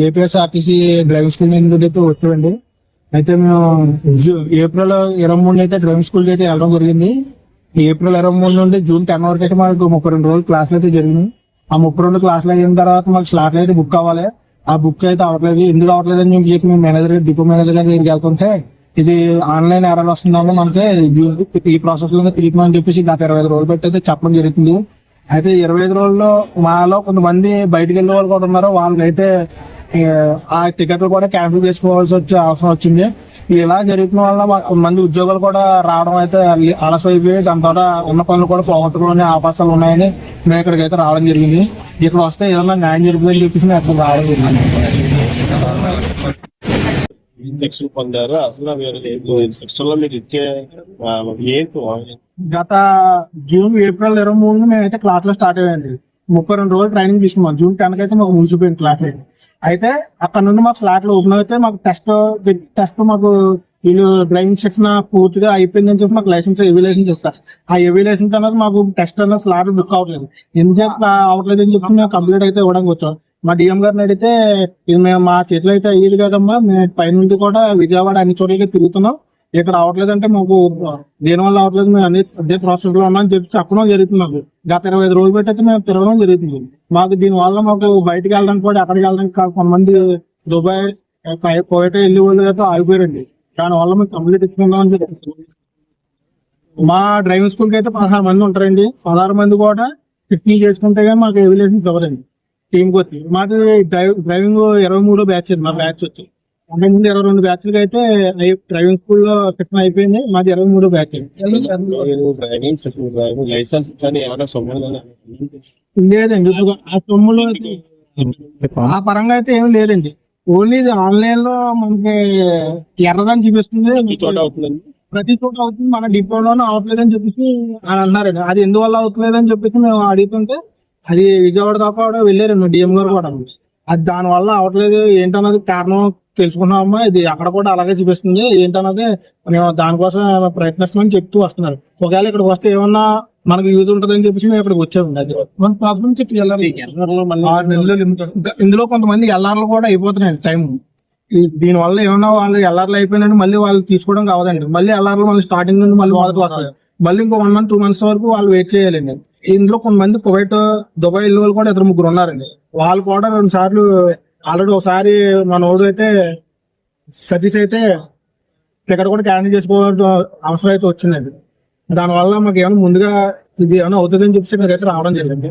APSRTC driving school నుండి అయితే వచ్చామండి. అయితే మేము ఏప్రిల్ 23 అయితే డ్రైవింగ్ స్కూల్కి అయితే వెళ్ళడం జరిగింది. ఏప్రిల్ 23 నుండి జూన్ 10 వరకు అయితే మాకు 32 రోజులు క్లాసులు అయితే జరిగింది. ఆ 32 క్లాసులు అయిన తర్వాత మాకు స్లాట్లు అయితే బుక్ అవ్వాలి. ఆ బుక్ అయితే అవ్వట్లేదు. ఎందుకు అవ్వట్లేదు అని చెప్పి మేము మేనేజర్ డిపో మేనేజర్ దగ్గరికి వెళ్తుంటే ఇది ఆన్లైన్ ఎర్రర్ వస్తుందని మనకి ఈ ప్రాసెస్ లో తిరిగిపోయి చెప్పేసి గత 25 రోజులు పెట్టి అయితే చెప్పడం జరుగుతుంది. అయితే 25 రోజుల్లో మాలో కొంతమంది బయటకు వెళ్ళే వాళ్ళు కూడా ఉన్నారు. వాళ్ళకైతే ఆ టికెట్లు కూడా క్యాన్సిల్ చేసుకోవాల్సి వచ్చే అవసరం వచ్చింది. ఇలా జరుగుతున్న వల్ల కొంతమంది ఉద్యోగాలు కూడా రావడం అయితే ఆలస్యం అయిపోయి దాని ద్వారా ఉన్న పనులు కూడా పోగొట్టుకునే అవకాశాలు ఉన్నాయని మేము ఇక్కడికి అయితే రావడం జరిగింది. ఇక్కడ వస్తే ఏదన్నా న్యాయం జరుగుతుందని చెప్పేసి మేము ఇక్కడ రావడం జరిగింది. పొందారు అసలు మీరు ఇచ్చే గత జూన్ ఏప్రిల్ 23 మేమైతే క్లాస్ లో స్టార్ట్ అయ్యండి. 32 రోజులు ట్రైనింగ్ తీసుకున్నాం. జూన్ 10 అయితే మాకు ముగిసిపోయింది క్లాస్ అయితే అక్కడ నుండి మాకు స్లాట్లు ఓపెన్ అయితే మాకు టెస్ట్ మాకు వీళ్ళు డ్రైవింగ్ శిక్షణ పూర్తిగా అయిపోయిందని చెప్పి మాకు లైసెన్స్ ఎవిలేషన్ ఇస్తారు. ఆ ఎవిలేషన్ అనేది మాకు టెస్ట్ అనేది స్లాట్ బుక్ అవ్వట్లేదు. ఎందుకంటే అవ్వట్లేదు అని చెప్పి మేము కంప్లీట్ అయితే ఇవ్వడానికి వచ్చాం. మా డిఎం గారిని అడిగితే ఇది మేము మా చేతిలో అయితే అయ్యేది కదమ్మా, మేము పైనుండి కూడా విజయవాడ అన్ని చోట్లకి తిరుగుతున్నాం, ఇక్కడ అవ్వట్లేదంటే మాకు దేనివల్ల అవ్వట్లేదు, మేము అదే ప్రాసెస్ లో ఉన్నామని చెప్పి చెప్పడం జరుగుతుంది. మాకు గత 25 రోజులు పెట్టి అయితే మేము తిరగడం జరుగుతుంది. మాకు దీనివల్ల మాకు బయటకు వెళ్ళడానికి కూడా అక్కడికి వెళ్ళడానికి కొంతమంది దుబాయ్ కోయట వెళ్ళి వాళ్ళు అయితే ఆగిపోయారండి. దానివల్ల మేము కంప్లీట్ ఇచ్చుకుందామని చెప్పి మా డ్రైవింగ్ స్కూల్ కి అయితే 16 మంది ఉంటారండి. 16 మంది కూడా 15 చేసుకుంటే కానీ మాకు ఎవిలేషన్ ఇవ్వరండి. టీంకి వచ్చి మాది డ్రైవింగ్ 23వ బ్యాచ్ మా బ్యాచ్ వచ్చి అంతకుముందు 22 బ్యాచ్లకి అయితే డ్రైవింగ్ స్కూల్ లో శిక్షణ అయిపోయింది. మాది 23వ బ్యాచ్. లేదండి ఆ సొమ్ములో ఆ పరంగా అయితే ఏమి లేదండి. ఓన్లీ ఆన్లైన్ లో మనకి ఎర్రదని చూపిస్తుంది, ప్రతి చోట అవుతుంది, మన డిపోలోనే అవట్లేదని చెప్పేసి అని అన్నారండి. అది ఎందువల్ల అవుతలేదని చెప్పేసి మేము అడుగుతుంటే అది విజయవాడ దాకా కూడా వెళ్ళారండి డిఎం గారు కూడా. అది దాని వల్ల అవట్లేదు ఏంటన్నది కారణం తెలుసుకున్నామమ్మా, ఇది అక్కడ కూడా అలాగే చూపిస్తుంది ఏంటన్నది మేము దానికోసం ప్రయత్నిస్తామని చెప్తూ వస్తున్నారు. ఒకవేళ ఇక్కడికి వస్తే ఏమన్నా మనకు యూజ్ ఉంటుందని చెప్పేసి మేము ఇక్కడికి వచ్చాము. అది మన ప్రాబ్లం చెప్పి 6 నెలలు లిమిట్. ఇందులో కొంతమంది ఎల్ఆర్లు కూడా అయిపోతున్నాయండి టైం. దీని వల్ల ఏమన్నా వాళ్ళు ఎల్ఆర్లు అయిపోయినట్టు మళ్ళీ వాళ్ళు తీసుకోవడం కావదండి. మళ్ళీ ఎల్ఆర్లు మళ్ళీ స్టార్టింగ్ నుండి మళ్ళీ మొదటి వస్తారు. మళ్ళీ ఇంకో 1 month 2 months వరకు వాళ్ళు వెయిట్ చేయాలండి. ఇందులో కొంతమంది కువైట్ దుబాయ్ వెళ్ళే వాళ్ళు కూడా 2-3 ఉన్నారండి. వాళ్ళు కూడా 2 సార్లు ఆల్రెడీ ఒకసారి మన వాడు అయితే సతీష్ అయితే టికెట్ కూడా క్యాన్సిల్ చేసుకోవాల్సిన అవసరం అయితే వచ్చిందండి. దానివల్ల మాకు ఏమైనా ముందుగా ఇది ఏమైనా అవుతుందని చెప్పి ఇక్కడికైతే రావడం జరిగింది.